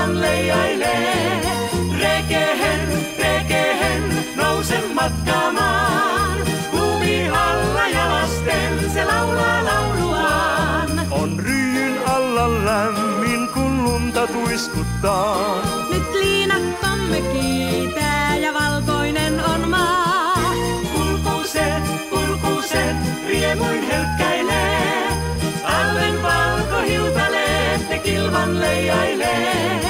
kilvan leijailee. Rekehen, nouse matkaamaan. Lumi alla ja lasten se laulaa lauluaan. On ryijyn alla lämmin, kun lunta tuiskuttaa. Nyt liinakkomme kiitää ja valkoinen on maa. Kulkuset, riemuin helkkäilee. Talven valkohiutaleet ne kilvan leijailee.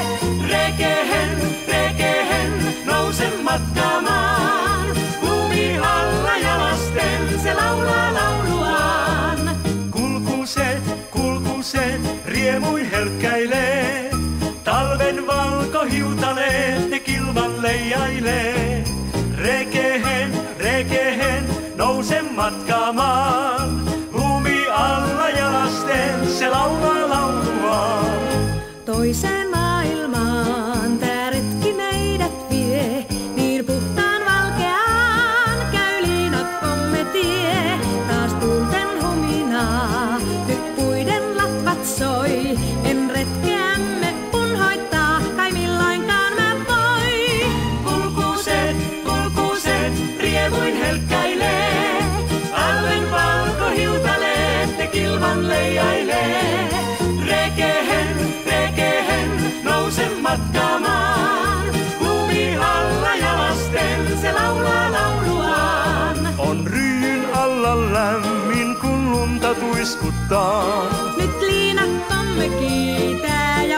Rekehen, nouse matkaamaan. Lumi alla ja lasten se laulaa lauluaan. Kulkuset, riemuin helkkäilee. Talven valkohiutaleet ne kilvan leijailee. Rekehen, nouse matkaamaan. Lumi alla ja lasten se laulaa lauluaan. Toiseen maailmaan tää retki meidät vie, niin puhtaan valkeaan käy liinakkomme tie. Taas tuulten huminaa, nyt puiden latvat soi, en retkeämme unhoittaa, kai milloinkaan mä voi. Kulkuset, riemuin helkkäilee. Talven valkohiutaleet ne kilvan leijailee. Rekehen, nouse matkaamaan. Lumi alla ja lasten se laulaa lauluaan. On ryijyn alla lämmin, kun lunta tuiskuttaa. Nyt liinakkomme kiitää ja